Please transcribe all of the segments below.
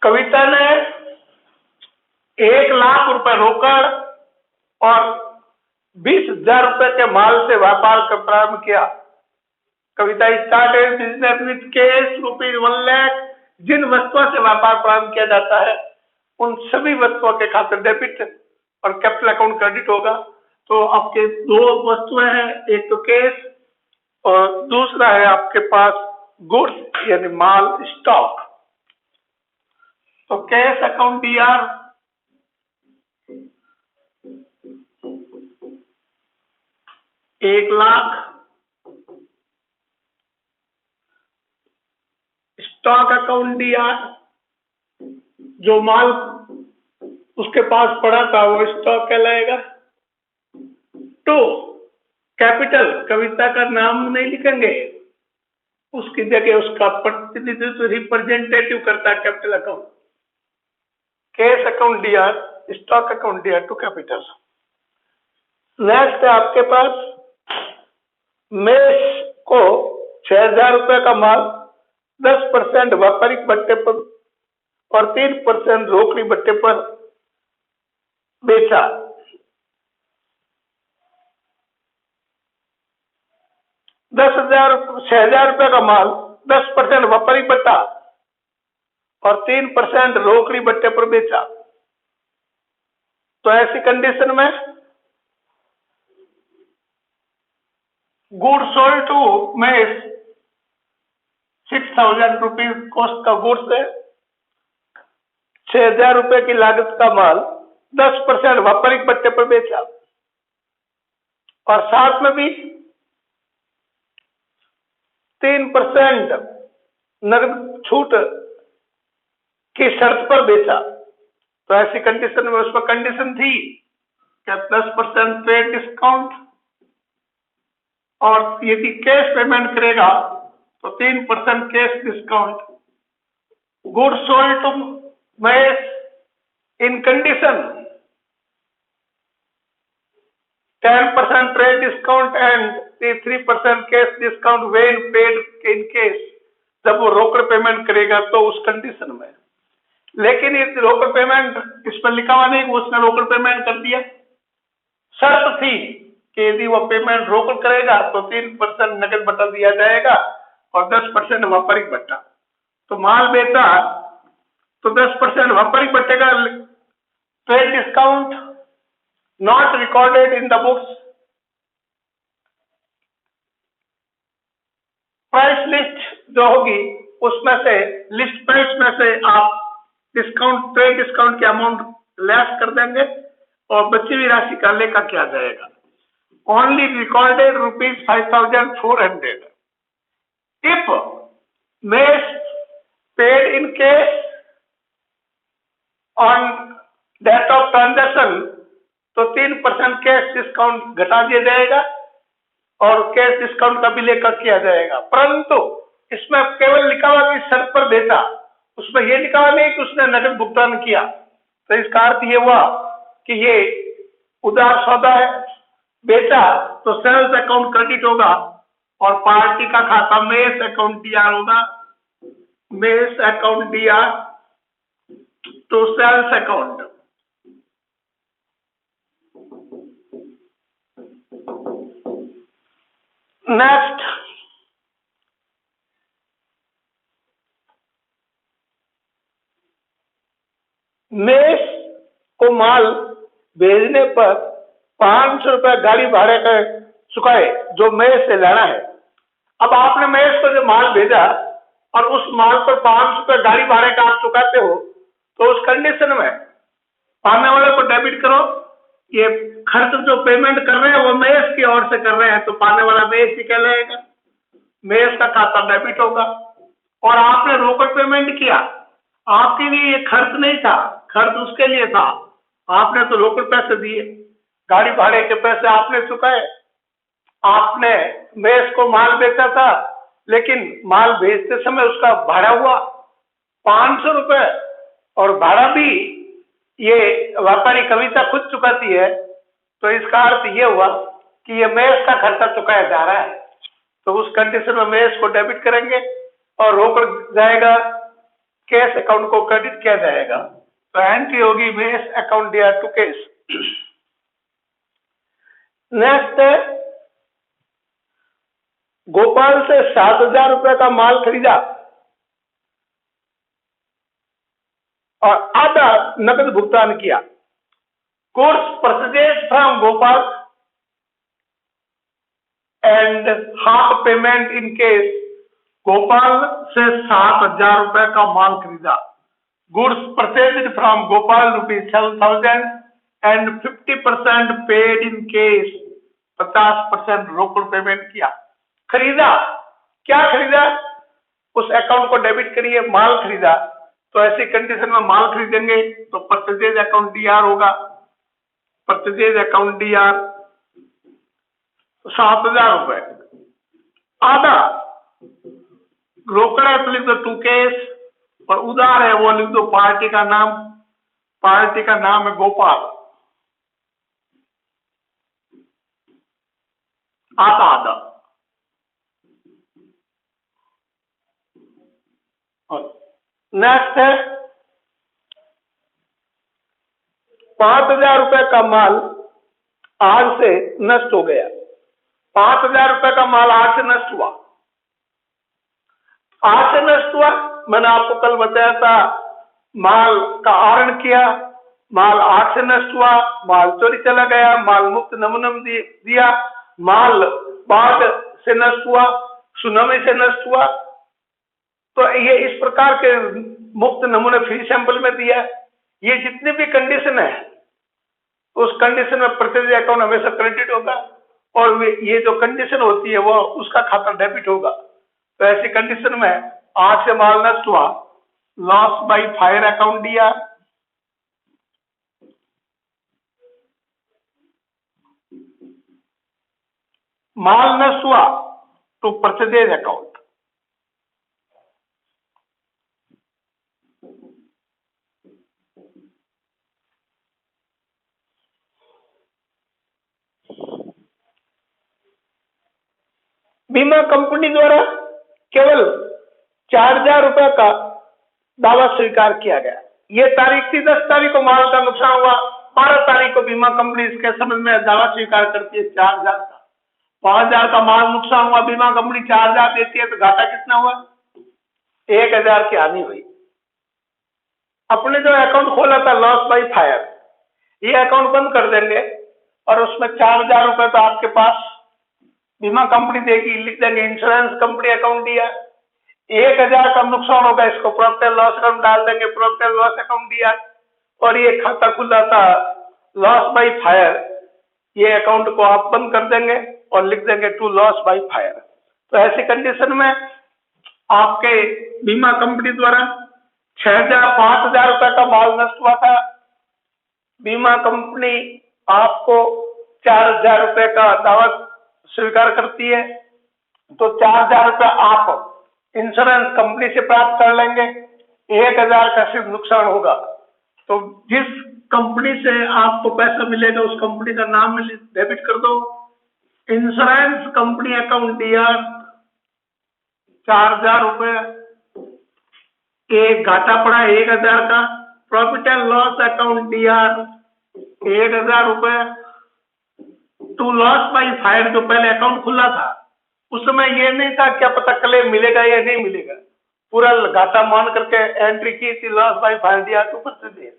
कविता ने 1,00,000 रुपए रोकड़ और 20,000 रुपए के माल से व्यापार का प्रारंभ किया। कविता स्टार्टेड बिजनेस विथ कैश ₹1,00,000। जिन वस्तुओं से व्यापार प्रारंभ किया जाता है उन सभी वस्तुओं के खाते डेबिट और कैपिटल अकाउंट क्रेडिट होगा। तो आपके दो वस्तुएं हैं, एक तो कैश और दूसरा है आपके पास गुड्स यानी माल स्टॉक। तो cash account DR 1,00,000, stock account DR जो माल उसके पास पड़ा था वो स्टॉक कहलाएगा। 2 कैपिटल, कविता का नाम नहीं लिखेंगे, उसकी जगह उसका प्रतिनिधित्व रिप्रेजेंटेटिव करता है capital account. Cash account DR, stock account DR to capital. Next है आपके पास मेष को 6,000 रुपए का माल 10% व्यापारिक भट्टे पर और 3% रोकड़ी भट्टे पर बेचा। छह हजार रुपए का माल 10% व्यापारिक भट्टा और 3% रोकड़ी भट्टे पर बेचा। तो ऐसी कंडीशन में गुड्स सोल्ड टू मेष 6,000 रुपीज कॉस्ट का गुड्स है, 6,000 रुपए की लागत का माल 10% व्यापारिक भट्टे पर बेचा और साथ में भी 3% नगद छूट की शर्त पर बेचा। तो ऐसी कंडीशन में उसमें कंडीशन थी क्या 10% ट्रेड डिस्काउंट और यदि कैश पेमेंट करेगा तो 3% cash discount. Goods sold to Mesh in condition 10% trade discount and 3% cash discount when paid in cash, जब वो रोकड़ पेमेंट करेगा तो उस कंडीशन में। लेकिन ये रोकड़ पेमेंट इस पर लिखा हुआ नहीं, उसने रोकड़ पेमेंट कर दिया। शर्त थी कि यदि वो पेमेंट रोकड़ करेगा तो 3% नकद भट्टा दिया जाएगा और 10% व्यापारिक भट्टा। तो माल बेचा तो 10% व्यापारिक भट्टे का trade discount not recorded in the books. Price list जो होगी उसमें से लिस्ट प्राइस में से आप डिस्काउंट ट्रेड डिस्काउंट की अमाउंट लेस कर देंगे और बची हुई राशि का लेखा किया जाएगा। Only recorded ₹5,400 if Mesh paid in cash on date of transaction, तो 3% कैश डिस्काउंट घटा दिया जाएगा और कैश डिस्काउंट का भी लेखा किया जाएगा। परंतु इसमें केवल लिखा हुआ कि शर्त पर बेचा, उसमें यह लिखा हुआ नहीं कि उसने नकद भुगतान किया। तो इसका अर्थ ये हुआ कि ये उधार सौदा है, बेचा तो सेल्स अकाउंट क्रेडिट होगा और पार्टी का खाता मेष अकाउंट DR होगा। Mesh account DR to sales account. Next Mesh को माल भेजने पर 500 रुपए गाड़ी भाड़े का चुकाए जो मेष से लेना है। अब आपने मेष को जो माल भेजा और उस माल पर 500 रुपए गाड़ी भाड़े का आप चुकाते हो, तो उस कंडीशन में पाने वाले को डेबिट करो। ये खर्च जो पेमेंट कर रहे हैं वो मेष की ओर से कर रहे हैं, तो पाने वाला मेष ही कहलाएगा। मेष का खाता डेबिट होगा। और आपने रोकड़ पेमेंट किया, आपके लिए ये खर्च नहीं था, खर्च उसके लिए था। आपने तो रोकड़ पैसे दिए, गाड़ी भाड़े के पैसे आपने चुकाए। आपने मेष को माल बेचा था, लेकिन माल भेजते समय उसका भाड़ा हुआ 500 रुपए और भाड़ा भी ये व्यापारी कविता खुद चुकाती है। तो इसका अर्थ ये हुआ कि ये मेष का खर्चा चुकाया जा रहा है। तो उस कंडीशन में मेष को डेबिट करेंगे और रोकड़ जाएगा कैश अकाउंट को क्रेडिट किया जाएगा। तो एंट्री होगी Mesh account DR to cash. Next है, गोपाल से 7,000 रुपए का माल खरीदा और आधा नकद भुगतान किया। Goods purchase from Gopal and half payment in case. Gopal से 7,000 रुपए का माल खरीदा। Goods purchase from Gopal ₹7,000 and 50% paid in case. 50% रोकड़ पेमेंट किया। खरीदा, क्या खरीदा? उस अकाउंट को डेबिट करिए, माल खरीदा। तो ऐसी कंडीशन में माल खरीदेंगे तो परचेज अकाउंट डीआर होगा। परचेज अकाउंट डीआर 7,000 रुपए, आधा रोकड़ है तो लिख दो टू कैश, और उधार है वो लिख दो पार्टी का नाम। पार्टी का नाम है गोपाल। आधा आधा। नेक्स्ट है, 5,000 रुपए का माल आग से नष्ट हो गया। 5,000 रुपए का माल आग से नष्ट हुआ। आग से नष्ट हुआ, मैंने आपको कल बताया था, माल का आहरण किया, माल आग से नष्ट हुआ, माल चोरी चला गया, माल मुक्त नमूना दिया, माल बाढ़ से नष्ट हुआ, सुनामी से नष्ट हुआ। तो ये इस प्रकार के मुक्त नमूने फ्री सैंपल में दिया। ये जितनी भी कंडीशन है उस कंडीशन में परचेज अकाउंट हमेशा क्रेडिट होगा, और ये जो कंडीशन होती है वो उसका खाता डेबिट होगा। तो ऐसी कंडीशन में आग से माल नष्ट हुआ, लॉस बाय फायर अकाउंट दिया। माल नष्ट हुआ तो परचेज अकाउंट। बीमा कंपनी द्वारा केवल 4,000 रुपए का दावा स्वीकार किया गया। ये तारीख थी 10 तारीख को माल का नुकसान हुआ, 12 तारीख को बीमा कंपनी इसके संबंध में दावा स्वीकार करती है 4,000 का। 5,000 का माल नुकसान हुआ, बीमा कंपनी 4,000 देती है, तो घाटा कितना हुआ? 1,000 की हानि हुई। अपने जो अकाउंट खोला था लॉस बाय फायर, ये अकाउंट बंद कर देंगे और उसमें 4,000 रुपए तो आपके पास बीमा कंपनी देगी, लिख देंगे इंश्योरेंस कंपनी अकाउंट दिया। 1,000 का नुकसान होगा, इसको प्रॉफिट एंड लॉस अकाउंट डाल देंगे, प्रॉफिट एंड लॉस अकाउंट दिया। और ये खाता खुला था लॉस बाय फायर, ये अकाउंट को आप बंद कर देंगे और लिख देंगे टू लॉस बाय फायर। तो ऐसी कंडीशन में आपके बीमा कंपनी द्वारा 5,000 रुपए का माल नष्ट हुआ था, बीमा कंपनी आपको 4,000 रुपए का दावा स्वीकार करती है, तो 4,000 रुपए आप इंश्योरेंस कंपनी से प्राप्त कर लेंगे। 1,000 का सिर्फ नुकसान होगा। तो जिस कंपनी से आपको पैसा मिलेगा उस कंपनी का नाम डेबिट कर दो। इंश्योरेंस कंपनी अकाउंट डीआर 4,000 रुपए, एक घाटा पड़ा 1,000 का। Profit and loss account DR 1,000 रुपए। टू लॉस बाय फायर, जो पहले अकाउंट खुला था उस समय ये नहीं था क्या पता क्लेम मिलेगा या नहीं मिलेगा, पूरा घाटा मान करके एंट्री की थी लॉस बाय फायर दिया तो परचेज।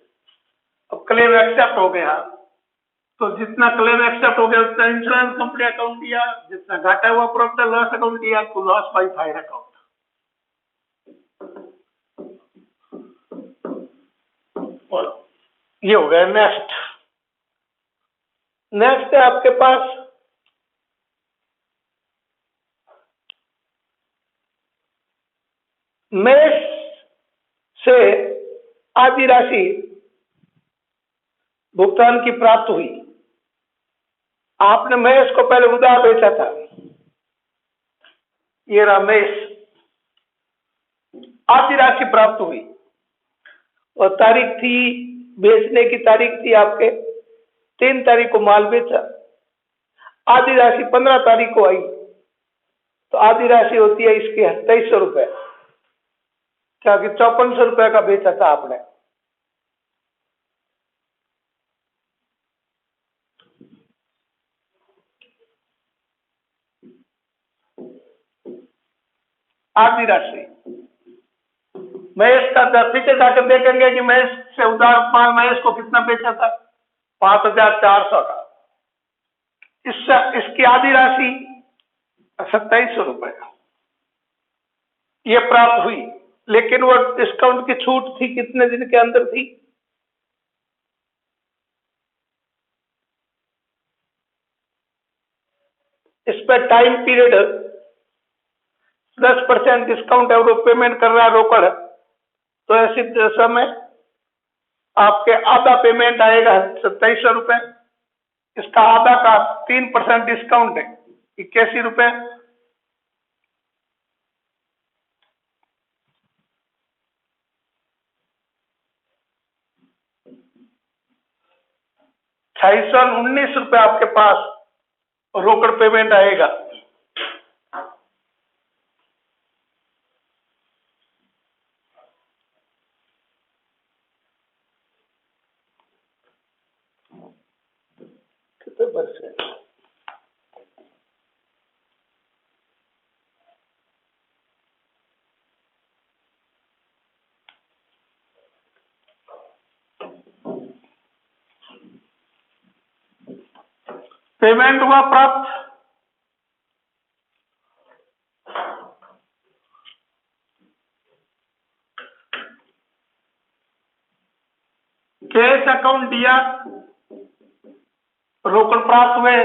अब क्लेम एक्सेप्ट हो गया, तो जितना क्लेम एक्सेप्ट हो गया उतना इंश्योरेंस कंपनी अकाउंट दिया, जितना घाटा हुआ प्रॉफिट एंड लॉस अकाउंट दिया, तो लॉस बाय फायर अकाउंट। ये हो गया। नेक्स्ट है आपके पास मेष से आधी राशि भुगतान की प्राप्त हुई। आपने मेष को पहले उधार बेचा था, ये रहा मेष, आधी राशि प्राप्त हुई और तारीख थी, बेचने की तारीख थी आपके 3 तारीख को माल बेचा, आधी राशि 15 तारीख को आई, तो आधी राशि होती है इसकी 2,300 रुपए। क्या कि 5400 रुपए का बेचा था आपने। आधी राशि महेश का पीछे जाकर देखेंगे कि महेश से उधार माल महेश को कितना बेचा था, 5400 का। इसकी आधी राशि 2700 रुपए ये प्राप्त हुई, लेकिन वो डिस्काउंट की छूट थी कितने दिन के अंदर थी? इस पर टाइम पीरियड 10% डिस्काउंट है और वो पेमेंट कर रहा है रोकड़, तो ऐसी दशा में आपके आधा पेमेंट आएगा 2700 रुपए। इसका आधा का 3% डिस्काउंट है 81 रुपए। ₹619 आपके पास रोकड़ पेमेंट आएगा। कितने वर्ष है? पेमेंट हुआ प्राप्त, कैश अकाउंट दिया, रोकड़ प्राप्त हुए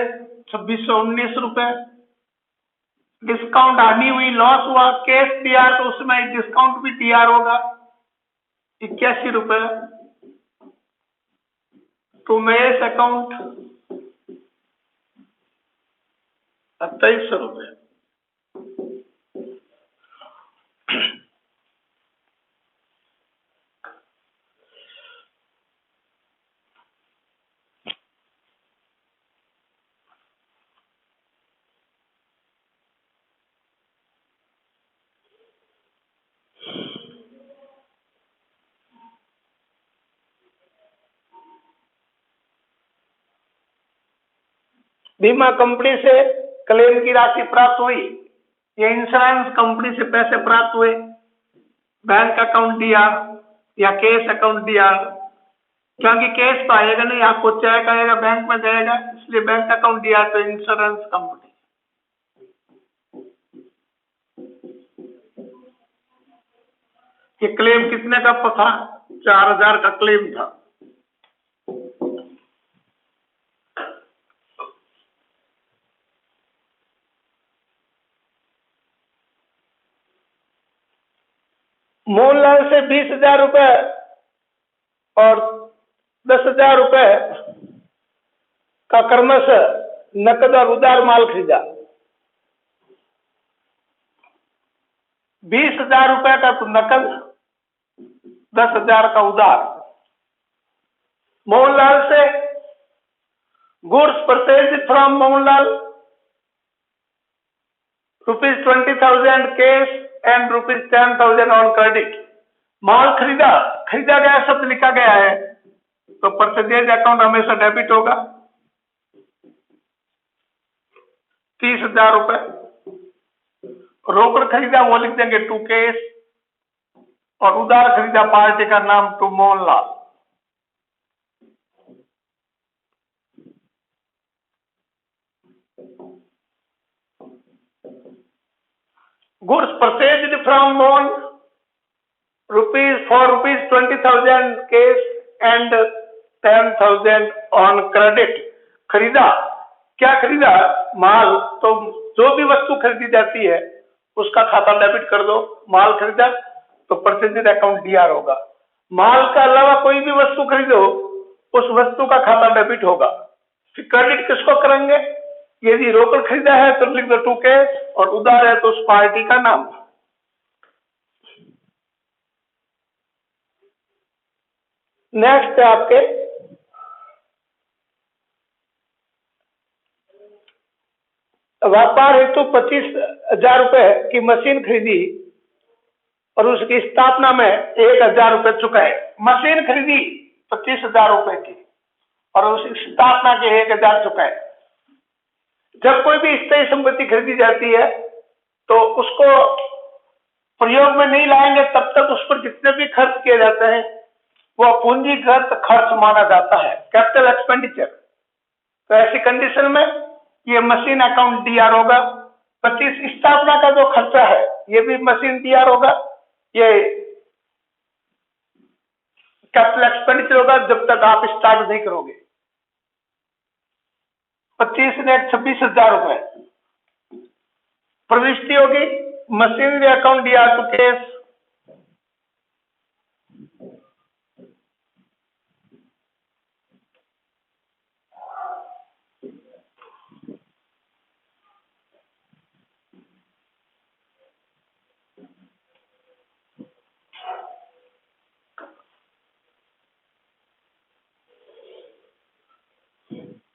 2619 रुपए। डिस्काउंट हानि हुई, लॉस हुआ, कैश दिया तो उसमें डिस्काउंट भी टीआर होगा 81 रुपए। तो महेश अकाउंट 2700 रुपए। बीमा कंपनी से क्लेम की राशि प्राप्त हुई, या इंश्योरेंस कंपनी से पैसे प्राप्त हुए, बैंक अकाउंट दिया या कैश अकाउंट दिया, क्योंकि कैश तो आएगा नहीं, आपको चेक आएगा बैंक में जाएगा, इसलिए बैंक अकाउंट दिया तो इंश्योरेंस कंपनी। ये क्लेम कितने का था? 4000 का क्लेम था। मोहनलाल से 20,000 रुपए और 10,000 रुपए का क्रमश नकद और उधार माल खरीदा। 20,000 रुपए का तो नकद, 10,000 का उधार। मोहनलाल से goods purchase from Mohanlal ₹20,000 cash and ₹10,000 on credit. माल खरीदा, खरीदा गया शब्द लिखा गया है तो परचेज अकाउंट हमेशा डेबिट होगा 30,000 रुपए। रोकड़ खरीदा वो लिख देंगे टू कैश, और उधार खरीदा पार्टी का नाम to Mohanlal. Goods purchased from Mohan for ₹20,000 cash and 10,000 on credit. खरीदा, क्या खरीदा? माल। तो जो भी वस्तु खरीदी जाती है उसका खाता डेबिट कर दो। माल खरीदा तो परचेज अकाउंट डीआर होगा। माल के अलावा कोई भी वस्तु खरीदो उस वस्तु का खाता डेबिट होगा। फिर क्रेडिट किसको करेंगे? यदि रोकड़ खरीदा है तो लिख दो टू कैश, और उधार है तो उस पार्टी का नाम। नेक्स्ट है आपके व्यापार हेतु 25,000 रुपए की मशीन खरीदी, और उसकी स्थापना में 1,000 रुपए चुकाए। मशीन खरीदी 25,000 रुपए की और उसकी स्थापना के 1,000 चुकाए। जब कोई भी स्थायी संपत्ति खरीदी जाती है तो उसको प्रयोग में नहीं लाएंगे तब तक उस पर जितने भी खर्च किए जाते हैं वो पूंजीगत खर्च माना जाता है, कैपिटल एक्सपेंडिचर। तो ऐसी कंडीशन में ये मशीन अकाउंट डीआर होगा। 25 स्थापना का जो खर्चा है ये भी मशीन डीआर होगा, ये कैपिटल एक्सपेंडिचर होगा जब तक आप स्टार्ट नहीं करोगे। 25 ने 26,000 रुपए प्रविष्टि होगी, machinery account DR to cash.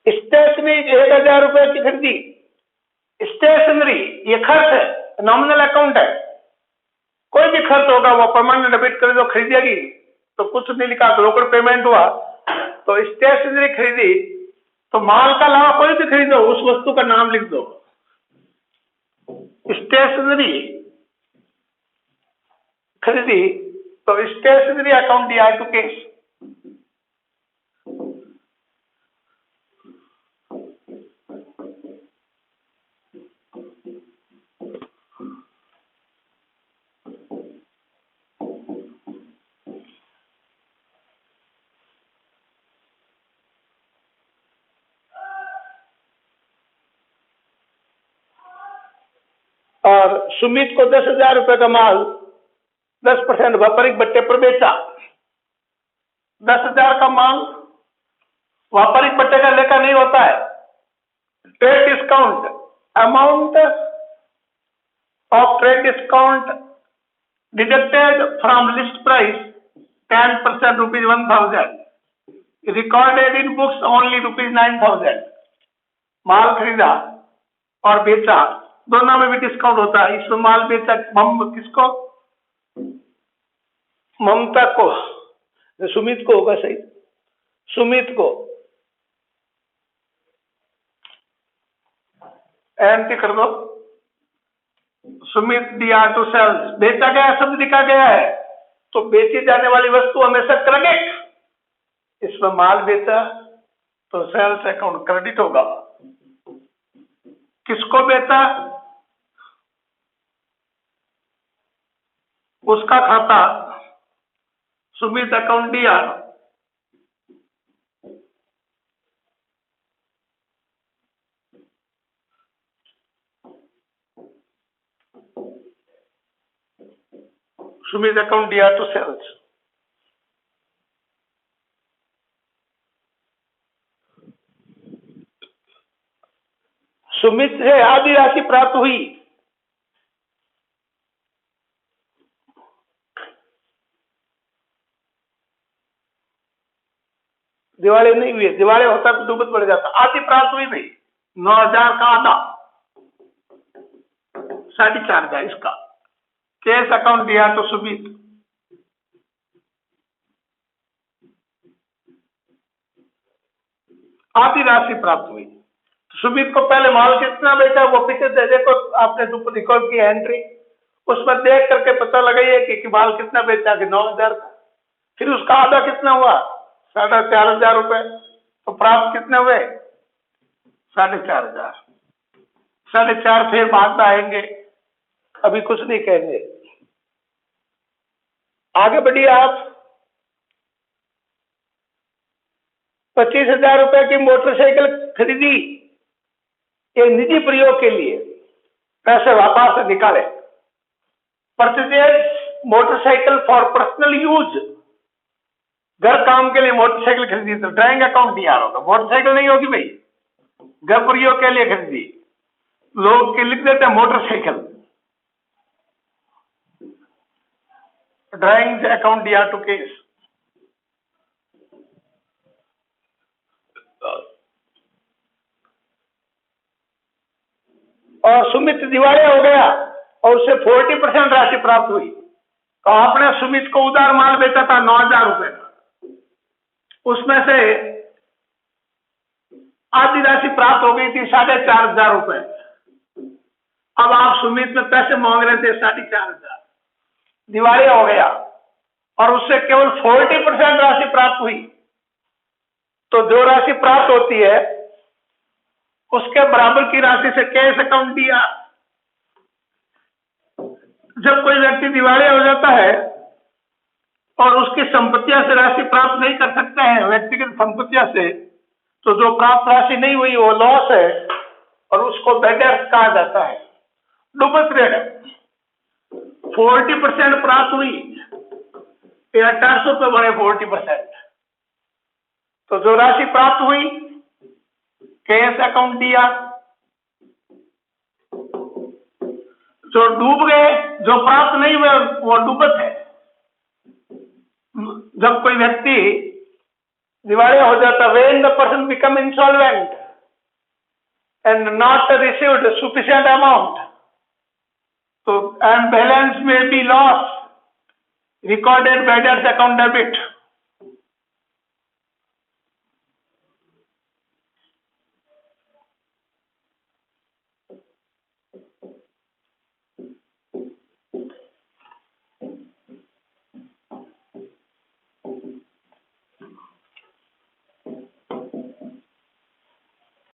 Stationery 1,000 रुपए की खरीदी। स्टेशनरी ये खर्च है, नॉमिनल अकाउंट है। कोई भी खर्च होगा वो परमानेंट डेबिट कर दो, खरीदेगी तो कुछ नहीं लिखा तो रोकड़ पेमेंट हुआ। तो स्टेशनरी खरीदी तो माल का अलावा कोई भी खरीदो उस वस्तु का नाम लिख दो। स्टेशनरी खरीदी तो stationery account DR to cash. और सुमित को 10,000 रुपए का माल 10% व्यापारिक बट्टे पर बेचा। 10,000 का माल व्यापारिक बट्टे का लेखा नहीं होता है। Trade discount amount of trade discount deducted from list price 10% rupees 1,000 recorded in books only rupees 9,000। माल खरीदा और बेचा दोनों में भी डिस्काउंट होता है। इसमें माल बेचा किसको? ममता को, सुमित को होगा सही, सुमित को। एंट्री कर दो, सुमित डीआर टू सेल्स। बेचा गया शब्द लिखा गया है तो बेची जाने वाली वस्तु हमेशा क्रेडिट। इसमें माल बेचा तो सेल्स अकाउंट क्रेडिट होगा। किसको बेचा? उसका खाता Sumit account DR. Sumit account DR to sales. Sumit से आधी राशि प्राप्त हुई। दिवाली नहीं हुई, दिवाली होता तो दुगुत बढ़ जाता। आधी प्राप्त हुई नहीं, 9,000 का आधा 4,500 इसका। केस अकाउंट दिया तो सुमित। आधी राशि प्राप्त हुई। सुमित को पहले माल कितना बेचा वो पीछे देखो, आपने रिकॉर्ड की एंट्री उसमें देख करके पता लगाइए कि माल कितना बेचा कि 9,000 का। फिर उसका आधा कितना हुआ 4,500 रुपए। तो प्राप्त कितने हुए 4,500। 4,500 फिर बाद में आएंगे, अभी कुछ नहीं कहेंगे। आगे बढ़िए आप। 25,000 रुपए की मोटरसाइकिल खरीदी एक निजी प्रयोग के लिए, पैसे व्यापार से निकाले। Purchase motorcycle for personal use, घर काम के लिए मोटरसाइकिल खरीदी तो ड्राइंग अकाउंट डीआर होगा। मोटरसाइकिल नहीं होगी भाई, घर प्रयोग के लिए खरीदी। लोग के लिख देते हैं motorcycle, drawing account DR to cash. और सुमित दिवालिया हो गया और उसे 40% राशि प्राप्त हुई। तो आपने सुमित को उधार माल बेचा था 9,000 रुपए का, उसमें से आधी राशि प्राप्त हो गई थी 4,500 रुपए। अब आप सुमित में पैसे मांग रहे थे 4,500, दिवालिया हो गया और उससे केवल 40% राशि प्राप्त हुई। तो जो राशि प्राप्त होती है उसके बराबर की राशि से कैश अकाउंट दिया। जब कोई व्यक्ति दिवालिया हो जाता है और उसकी संपत्तियों से राशि प्राप्त नहीं कर सकते हैं, व्यक्तिगत संपत्तियों से, तो जो प्राप्त राशि नहीं हुई वो लॉस है और उसको बेडर्स कहा जाता है, डूबत ऋण। 40% प्राप्त हुई, 1800 रुपये बने 40%। तो जो राशि प्राप्त हुई कैश अकाउंट दिया, जो डूब गए, जो प्राप्त नहीं हुए वो डूबत है। जब कोई व्यक्ति दिवालिया हो जाता, when the person become insolvent and not received sufficient amount, so and balance may be lost, recorded by debtors account debit,